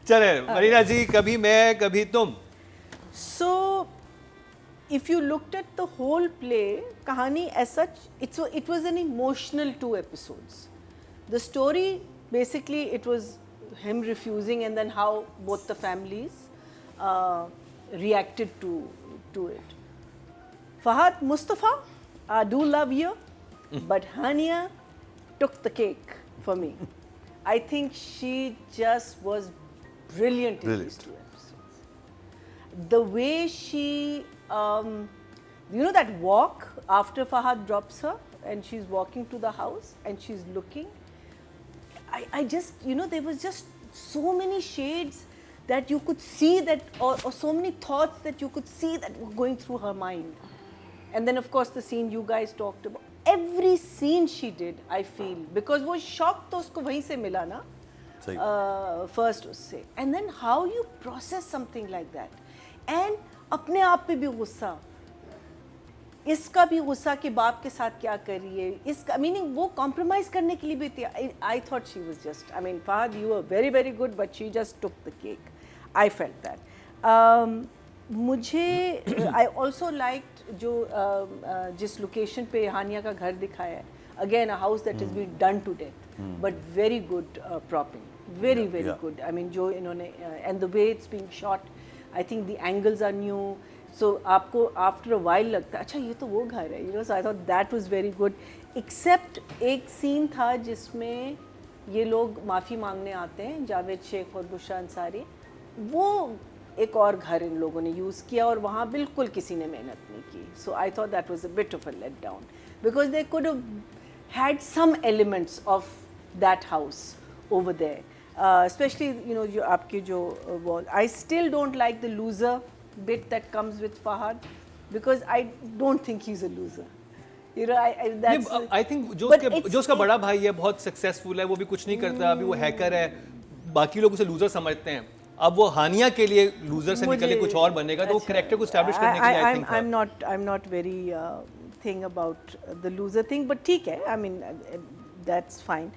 चले मरीना जी, कभी मैं कभी तुम. So, if you looked at the whole play, Kahani as such, it was an emotional 2 episodes. The story, basically, it was him refusing and then how both the families reacted to it. Fahad Mustafa, I do love you, but Hania took the cake for me. I think she just was brilliant in these 2 episodes. The way she, that walk after Fahad drops her and she's walking to the house and she's looking, I just, there was just so many shades that you could see that, or so many thoughts that you could see that were going through her mind. And then of course the scene you guys talked about, every scene she did, I feel, because वो shock तो उसको वहीं से मिला ना, first उससे, and then how you process something like that, and अपने आप पे भी गुस्सा, इसका भी गुस्सा कि बाप के साथ क्या कर रही है, इसका मीनिंग वो कॉम्प्रोमाइज करने के लिए भी थी. I thought she was just, Fahad, you were very very good, but she just took the cake. I felt that. मुझे I also liked जो जिस लोकेशन पे हानिया का घर दिखाया है, again a house that has been done to death, but very good propping, very good. जो इन्होंने and the way it's being shot, I think the angles are new. So आपको after a while लगता है अच्छा ये तो वो घर है, so I thought that was very good. Except एक scene था जिसमें ये लोग माफ़ी मांगने आते हैं, जावेद शेख और बुशरा अंसारी, वो एक और घर इन लोगों ने यूज़ किया और वहाँ बिल्कुल किसी ने मेहनत नहीं की. So I thought that was a bit of a letdown because they could have had some elements of that house over there, especially जो आपके जो wall. I still don't like the loser bit that comes with Fahad because I don't think he's a loser. That's I think जो उसका बड़ा भाई है बहुत successful है, वो भी कुछ नहीं करता, अभी वो हैकर है, बाकी लोग उसे लूजर समझते हैं. अब वो हानिया के लिए लूजर से निकल के कुछ और बनेगा, तो वो कैरेक्टर को एस्टैब्लिश करने के लिए I think I'm not very thing about the loser thing, but ठीक है, that's fine.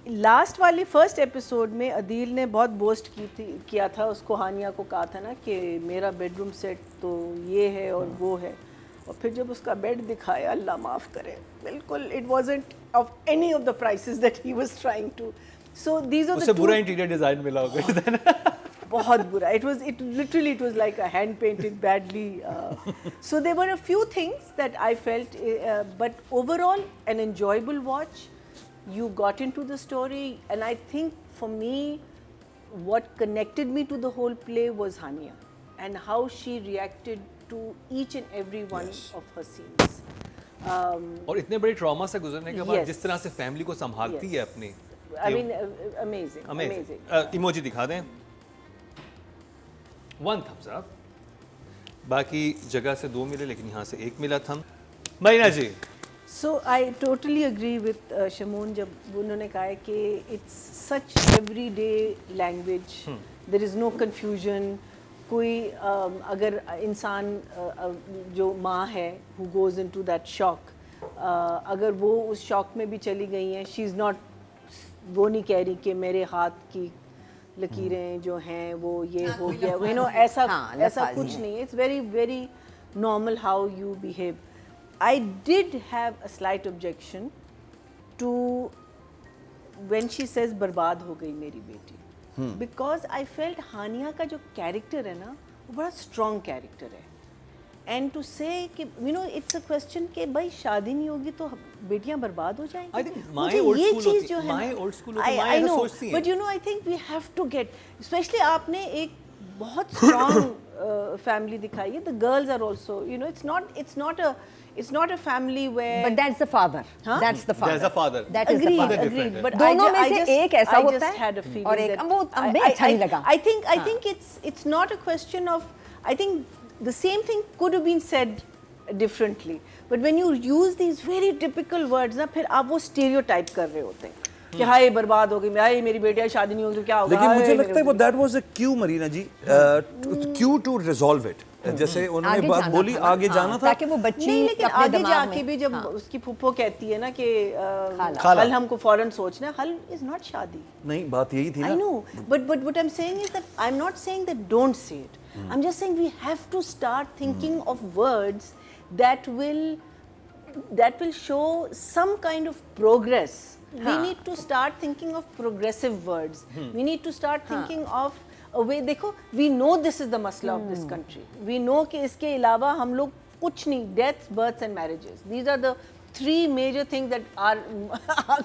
लास्ट वाली फर्स्ट एपिसोड में अदील ने बहुत बोस्ट किया था, उसको हानिया को कहा था ना कि मेरा बेडरूम सेट तो ये है और वो है, और फिर जब उसका बेड दिखाया, अल्लाह माफ़ करे, बिल्कुल it wasn't of any of the prices that he was trying to. So these are the, उससे बुरा इंटीरियर डिजाइन मिला होगा. बहुत बुरा. It was like a hand painted badly. So there were a few things that I felt, but overall an enjoyable watch. You got into the story, and I think for me, what connected me to the whole play was Hania and how she reacted to each and every one of her scenes. और इतने बड़े trauma से गुजरने के बाद जिस तरह से फैमिली को संभालती है अपनी, amazing. इमोजी दिखा दें. 1 thumbs up. बाकी जगह से 2 मिले, लेकिन यहाँ से 1 मिला थम. मरीना जी. So I totally agree with Shamoon जब उन्होंने कहा है कि it's such everyday language. There is no confusion. कोई अगर इंसान जो माँ है who goes into that shock, अगर वो उस शॉक में भी चली गई हैं, she is not, वो नहीं कह रही कि मेरे हाथ की लकीरें जो हैं वो ये हो गया, ऐसा कुछ नहीं है. It's very very normal how you behave. I did have a slight objection to when she says बर्बाद हो गई मेरी बेटी, because I felt हानिया का जो कैरेक्टर है ना वो बड़ा स्ट्रॉन्ग कैरेक्टर है, and to say कि it's a question कि भाई शादी नहीं होगी तो बेटियां बर्बाद हो जाएंगी. I think my old school I know, but I think we have to get, especially आपने एक बहुत strong family दिखाई है. The girls are also, it's not a family where, but that's the father. That's the father. There's a father. That is the father. Agreed. But दोनों में से एक ऐसा होता है I just had a feeling और एक that वो हमें अच्छा नहीं लगा. I think it's not a question of, I think the same thing could have been said differently, but when you use these very typical words ना, फिर आप वो stereotype कर रहे होते हैं कि हाय बर्बाद हो गई, हाय मेरी बेटियां शादी नहीं होगी तो क्या होगा. लेकिन मुझे लगता है वो that was a cue, Marina ji, cue to resolve it. जैसे उन्होंने आगे बात जाना बोली था ना, आगे हाँ, जाना था। ताकि वो बच्ची नहीं, लेकिन अपने आगे दिमाग जाके में- भी जब हाँ। उसकी फूफो कहती है ना कि खाला। हल हमको फौरन सोचना है, हल इज नॉट शादी. नहीं बात यही थी I ना। know, but what I'm saying is that I'm not saying that don't say it. I'm just saying we have to start thinking of words that will show some kind of progress. We need to start thinking of progressive words. We need to start thinking of a way. देखो, we know this is the masla of this country. We know कि इसके अलावा हम लोग कुछ नहीं, deaths, births and marriages. These are the three major things that our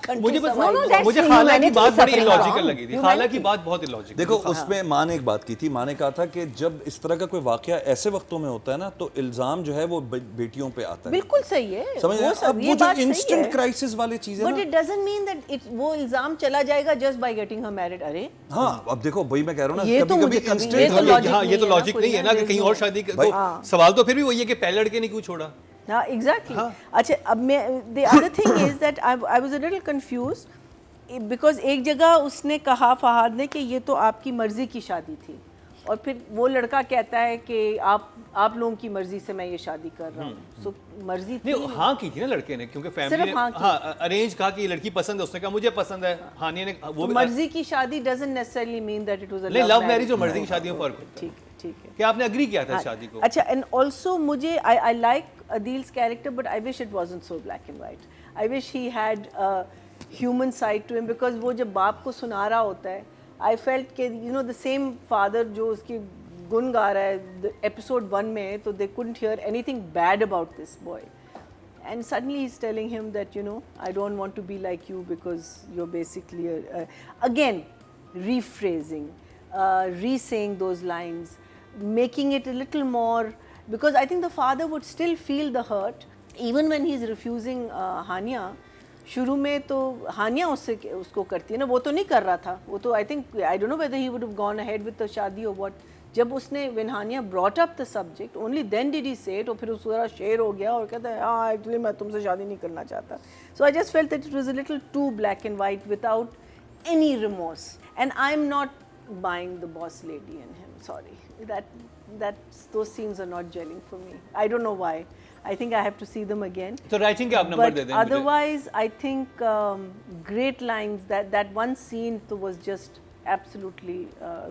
country मुझे बस survives on. that's मुझे खाला की humanity बात बड़ी suffering इलॉजिकल from. लगी थी। खाला की बात बहुत इलॉजिकल। देखो उसमें माँ ने एक बात की थी, माँ ने कहा था कि जब इस तरह का कोई वाकया ऐसे वक्तों में होता है ना तो इल्जाम जो है वो बेटियों पे आता है। बिल्कुल सही है। समझ रहे हैं? अब ये वो जो बात सही इंस्टेंट है। क्राइसिस वाली चीजें But ना, it doesn't mean that वो इल्जाम चला जाएगा just by getting her married. अरे हाँ अब देखो वही मैं कह रहा हूँ ये ना, तो कभी मुझे कभी कभी- इंस्टेंट ये तो logic हाँ, ये तो नहीं है ना, लॉजिक नहीं है ना कि कहीं और शादी भाई- तो सवाल तो फिर भी वही है कि पहले लड़के ने क्यों छोड़ा। हाँ, exactly. अच्छा, अब मैं the other thing is that I was a little confused because एक जगह उसने कहा फहाद ने कि ये तो आपकी मर्जी की शादी थी, और फिर वो लड़का कहता है कि आप लोगों की मर्जी से मैं ये शादी कर रहा हूँ. So मर्जी थी. नहीं, हाँ की थी ना लड़के ने, क्योंकि फैमिली सिर्फ ने हाँ की। हाँ अरेंज कहा कि ये लड़की पसंद है, उसने कहा मुझे पसंद है, हानिया ने वो भी मर्जी की शादी doesn't necessarily mean that it was a नहीं, love लव मैरिज और मर्जी की शादी में फर्क होता है। ठीक है, ठीक है. क्या आपने अग्री किया था इस शादी को? अच्छा, and also मुझे I like Adil's character, but I wish it wasn't so black and white. I wish he had a human side to him, because वो जब बाप को सुना रहा होता है, I felt कि the same father जो उसकी गुन गा रहा है episode 1 में, तो they couldn't hear anything bad about this boy. And suddenly he's telling him that, I don't want to be like you because you're basically again, rephrasing, re-saying those lines, making it a little more, because I think the father would still feel the hurt even when he's refusing Hania. शुरू में तो हानिया उसको करती है ना, वो तो नहीं कर रहा था, वो तो I don't know whether he would have gone ahead with the शादी or what. जब उसने when Hania brought up the subject, only then did he say it, और फिर उसका शेर हो गया और कहता है हाँ एक्चुअली मैं तुमसे शादी नहीं करना चाहता. So I just felt that it was a little too black and white without any remorse, and I'm not buying the boss lady in him. Sorry, those scenes are not gelling for me. I don't know why. I think I have to see them again. तो writing के आप number they But दें मुझे। otherwise, I think great lines. That one scene तो was just absolutely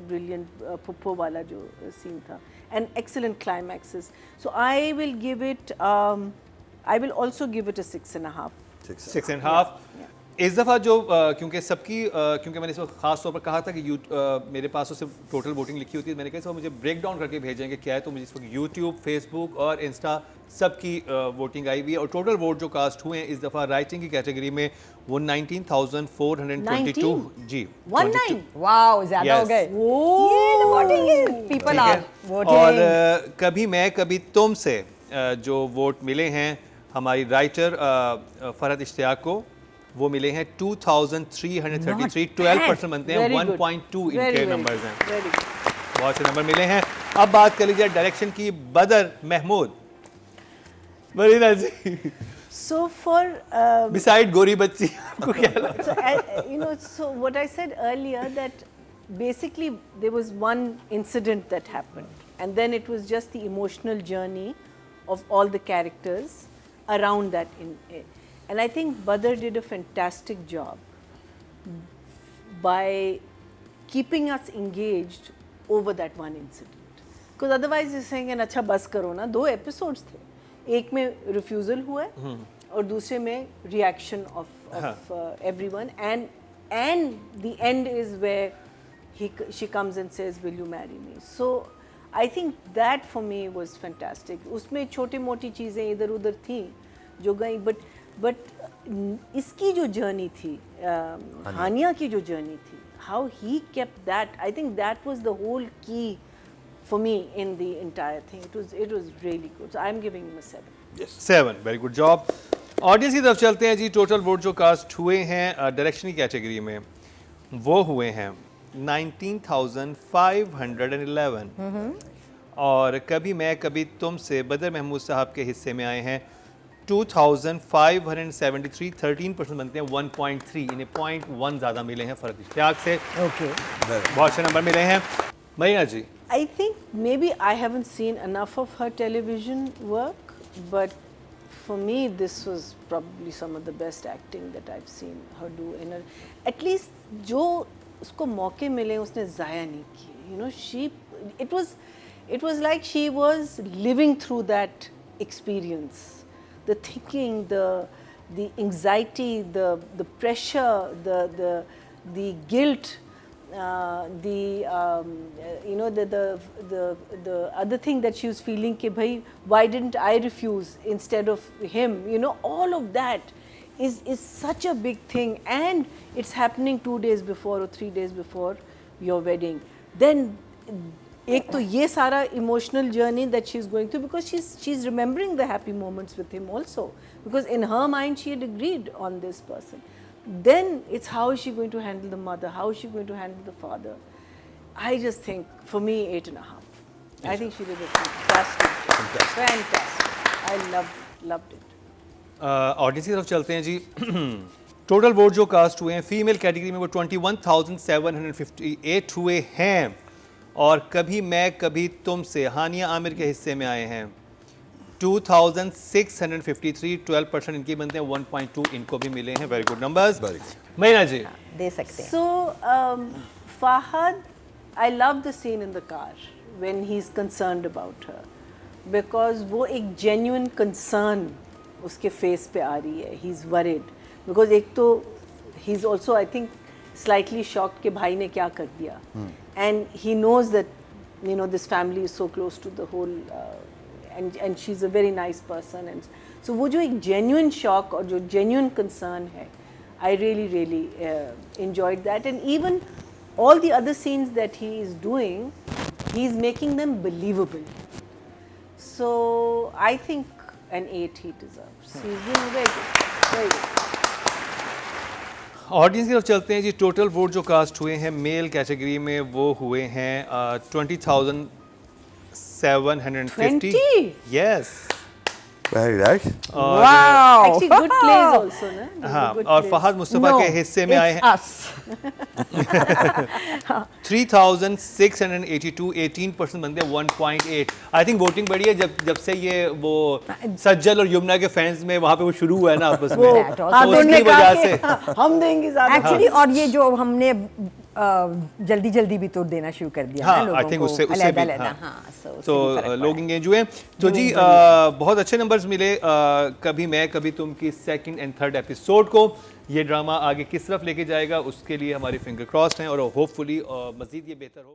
brilliant. Puppo वाला जो scene था, and excellent climaxes. So I will give it. I will also give it a 6.5. 6.5। इस दफ़ा जो क्योंकि सबकी क्योंकि मैंने इस वक्त खास तौर पर कहा था कि मेरे पास तो सिर्फ टोटल वोटिंग लिखी होती है, मैंने कहा इस वक्त मुझे ब्रेक डाउन करके भेजेंगे क्या है, तो मुझे इस वक्त यूट्यूब, फेसबुक और इंस्टा सबकी वोटिंग आई हुई है, और टोटल वोट जो कास्ट हुए हैं इस दफ़ा राइटिंग की कैटेगरी में वो 19,422 जी 19? वाओ, ज्यादा हो Yes. गए. ये the voting is. People ठीक are है? voting. और कभी मैं कभी तुम से जो वोट मिले हैं हमारी राइटर फरहत इश्तियाक को, वो मिले हैं 2,333, 12% बनते हैं, Very good. 1.2 Very, इनके very नंबर्स हैं, good. Very good. बहुत से नंबर मिले हैं। अब बात कर लीजिए डायरेक्शन की, बदर महमूद मरीना जी, So for बिसाइड गोरी बच्ची आपको क्या लगा? so so what I said earlier, that basically there was one incident that happened, and then it was just the emotional journey of all the characters around that. And I think Badr did a fantastic job by keeping us engaged over that one incident. Because otherwise you're saying, अच्छा बस करो ना, 2 episodes थे, एक में refusal हुआ है और दूसरे में reaction of everyone, and the end is where she comes and says, will you marry me? So I think that for me was fantastic. उसमें छोटी मोटी चीज़ें इधर उधर थी जो गई, but इसकी जो जर्नी थी, हानिया की जो जर्नी थी, how he kept that, I think that was the whole key for me in the entire thing. It was really good. So I'm giving him a 7. 7, very good job. Audience की तरफ चलते हैं जी। Total vote जो cast हुए हैं direction की category में वो हुए हैं 19,511, और कभी मैं कभी तुम से बदर महमूद साहब के हिस्से में आए हैं 2,573, 13% बनते हैं, 1.3, इन्हें 0.1 ज़्यादा मिले हैं फ़र्क इश्तियाक से। Okay. बहुत से नंबर मिले हैं। मरीना जी, I think maybe I haven't seen enough of her television work, but for me this was probably some of the best acting that I've seen her do in her. At least जो उसको मौके मिले उसने ज़ाया नहीं किए. You know, it was like she was living through that experience. The thinking, the anxiety, the pressure, the guilt. You know, the other thing that she was feeling कि भाई why didn't I refuse instead of him, you know, all of that is such a big thing, and it's happening 2 days before or 3 days before your wedding. Then एक तो ये सारा emotional journey that she's going through, because she's remembering the happy moments with him also, because in her mind she had agreed on this person. Then it's how is she going to handle the mother, how is she going to handle the father. I just think, for me, 8.5. I think she did a fantastic. I loved it. Audience की तरफ चलते हैं जी. Total vote जो cast हुए हैं female category में वो 21,758 हुए हैं, और कभी मैं कभी तुम से हानिया आमिर के हिस्से में आए हैं 2,653, 12% इनके बनते हैं, 1.2 इनको भी मिले हैं. Very good numbers. महीना जी दे सकते हैं. So Fahad, I love the scene in the car when he's concerned about her, because वो एक genuine concern उसके face पे आ रही है. He's worried because एक तो he's also I think slightly shocked कि भाई ने क्या कर दिया, and he knows that you know this family is so close to the whole and she's a very nice person, and so वो जो एक genuine shock और जो genuine concern है, I really enjoyed that. And even all the other scenes that he is doing, he's making them believable. So I think an 8 he deserves. He's doing very good. Audience की तरफ चलते हैं जी. Total vote जो cast हुए हैं male category में वो हुए हैं 20,750. Yes. Very nice. Wow. Actually, good plays also, na? हाँ, Good और plays. फहद मुस्तफ़ा के हिस्से में आए हैं Us. 3,682, 18% बनते हैं 1.8. आई थिंक वोटिंग बढ़ी है जब से ये वो सज्जल और यमुना के फैंस में वहाँ पे वो शुरू हुआ है ना आपस में, That तो also. हाँ, तो उसकी उन्होंने वजह कहा से कि हम देंगे ज़्यादा. एक्चुअली और ये जो हमने जल्दी भी तो देना शुरू कर दिया हाँ, ना लोगों I think को, उससे भी, अलग-अलग, हाँ. हाँ, so उससे तो भी फर्क पड़ा लोग है. इंगेज हुए. तो जी बहुत अच्छे नंबर्स मिले कभी मैं कभी तुम की 2nd and 3rd एपिसोड को. ये ड्रामा आगे किस तरफ लेके जाएगा उसके लिए हमारी फिंगर क्रॉस्ड हैं, और होपफुली मज़ीद ये बेहतर हो.